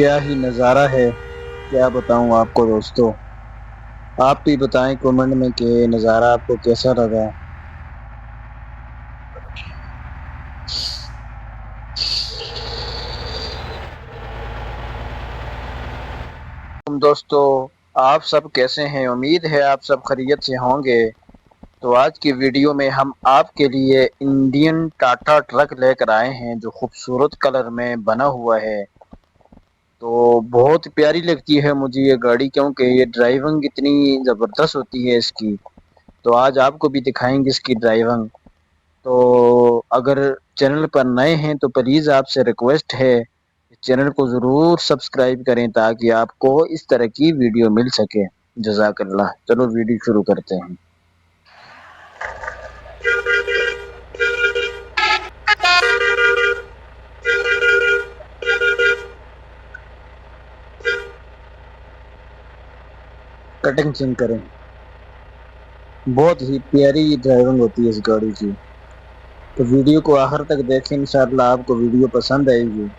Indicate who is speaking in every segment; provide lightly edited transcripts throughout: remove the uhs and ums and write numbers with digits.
Speaker 1: क्या ही नज़ारा है। क्या बताऊं आपको दोस्तों। आप भी बताएं कमेंट में कि नज़ारा आपको कैसा लगा। तुम दोस्तों, आप सब कैसे हैं? उम्मीद है आप सब खैरियत से होंगे। तो आज की वीडियो में हम आपके लिए इंडियन टाटा ट्रक लेकर आए हैं जो खूबसूरत कलर में बना हुआ है। तो बहुत प्यारी लगती है मुझे ये गाड़ी, क्योंकि ये ड्राइविंग इतनी ज़बरदस्त होती है इसकी। तो आज आपको भी दिखाएंगे इसकी ड्राइविंग। तो अगर चैनल पर नए हैं तो प्लीज़ आपसे रिक्वेस्ट है चैनल को ज़रूर सब्सक्राइब करें ताकि आपको इस तरह की वीडियो मिल सके। जज़ाकल्लाह। चलो वीडियो शुरू करते हैं। कटिंग सिंग करें। बहुत ही प्यारी ड्राइविंग होती है इस गाड़ी की। तो वीडियो को आखिर तक देखें, इंशाअल्लाह आपको वीडियो पसंद आएगी।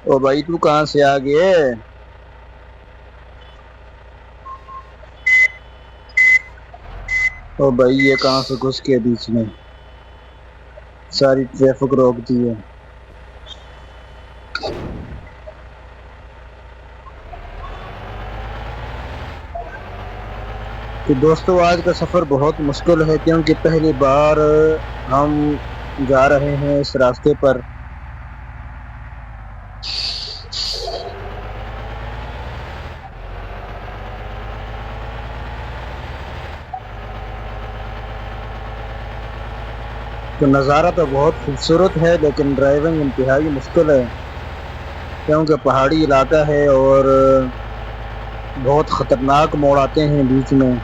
Speaker 1: ओ भाई, तू कहाँ से आ गए? ओ भाई, ये कहाँ से घुस के बीच में सारी ट्रैफिक रोक दी है। तो दोस्तों, आज का सफ़र बहुत मुश्किल है क्योंकि पहली बार हम जा रहे हैं इस रास्ते पर। तो नज़ारा तो बहुत खूबसूरत है लेकिन ड्राइविंग इंतहाई मुश्किल है क्योंकि पहाड़ी इलाका है और बहुत ख़तरनाक मोड़ आते हैं बीच में।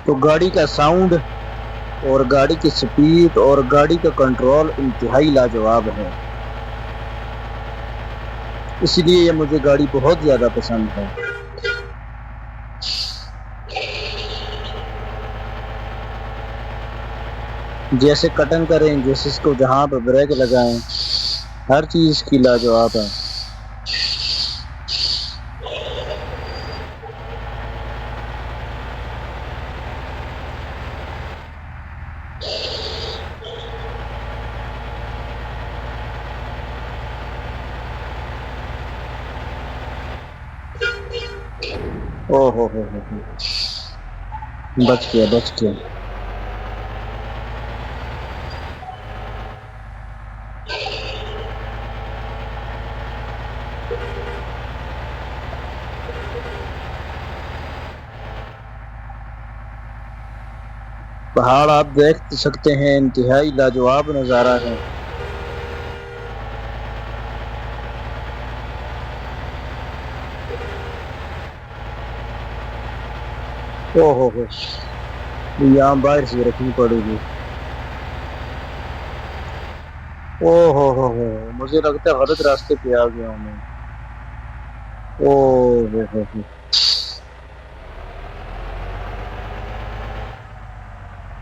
Speaker 1: तो गाड़ी का साउंड और गाड़ी की स्पीड और गाड़ी का कंट्रोल इंतहाई लाजवाब है, इसलिए ये मुझे गाड़ी बहुत ज़्यादा पसंद है। जैसे कटिंग करें, जैसे इसको जहाँ पर ब्रेक लगाएं, हर चीज़ की लाजवाब है। ओ हो, बच गया बच गया। पहाड़ आप देख सकते हैं, इंतहाई लाजवाब नज़ारा है। ओहो हो, यहाँ बारिश भी रखनी पड़ेगी। ओहो हो, मुझे लगता है गलत रास्ते पे आ गया हूँ मैं। ओहो हो,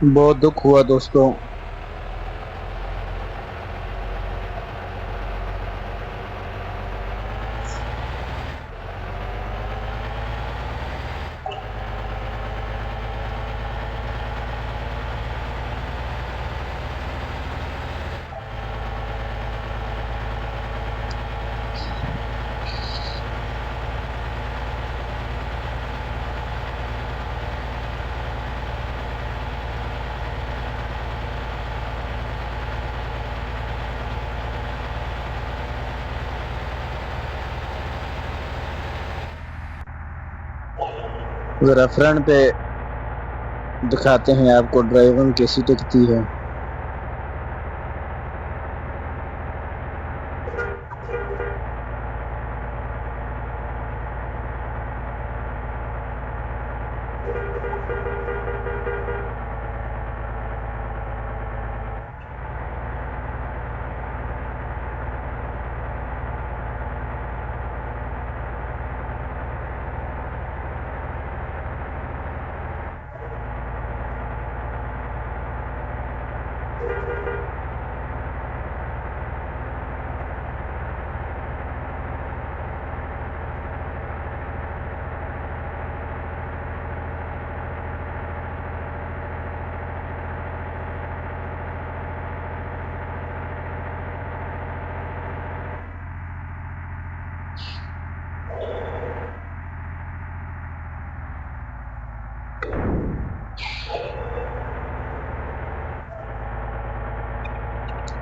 Speaker 1: बहुत दुख हुआ दोस्तों। जरा फ्रंट पे दिखाते हैं आपको ड्राइविंग कैसी दिखती है।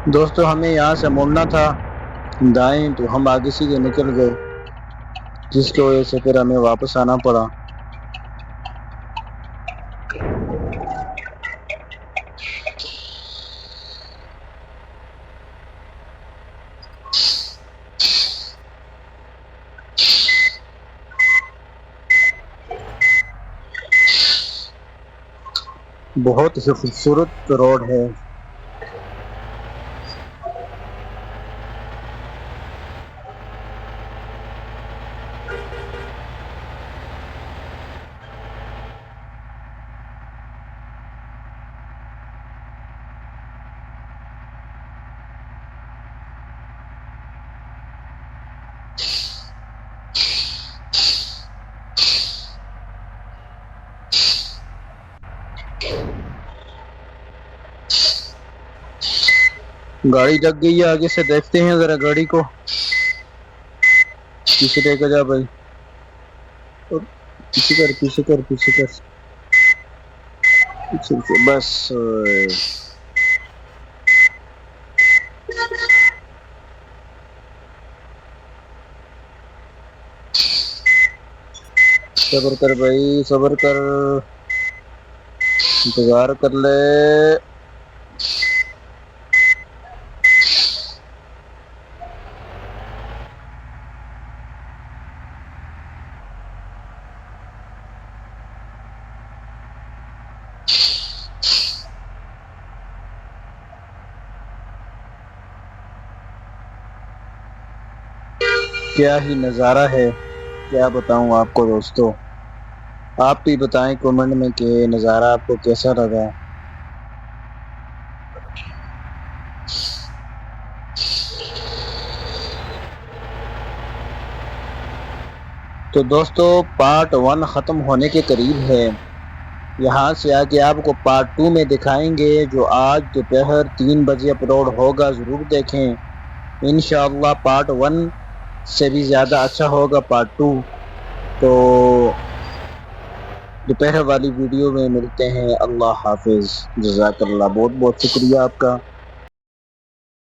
Speaker 1: दोस्तों हमें यहाँ से मुड़ना था दाएं, तो हम आगे सीधे निकल गए, जिसकी वजह से फिर हमें वापस आना पड़ा। बहुत ही खूबसूरत रोड है। गाड़ी लग गई है आगे से, देखते हैं जरा गाड़ी को। पीछे लेकर जा भाई, और पीछे कर पीछे कर पीछे कर पीछे पीछे, बस। सबर कर भाई, सबर कर, इंतजार कर ले। क्या ही नज़ारा है, क्या बताऊं आपको दोस्तों। आप भी बताएं कमेंट में कि नज़ारा आपको कैसा लगा। तो दोस्तों पार्ट 1 ख़त्म होने के करीब है। यहाँ से आके आपको पार्ट 2 में दिखाएंगे, जो आज दोपहर 3 बजे अपलोड होगा। ज़रूर देखें, इंशाअल्लाह पार्ट 1 से भी ज़्यादा अच्छा होगा पार्ट 2। तो दोपहर वाली वीडियो में मिलते हैं। अल्लाह हाफिज़, जज़ाकल्लाह, बहुत बहुत शुक्रिया आपका।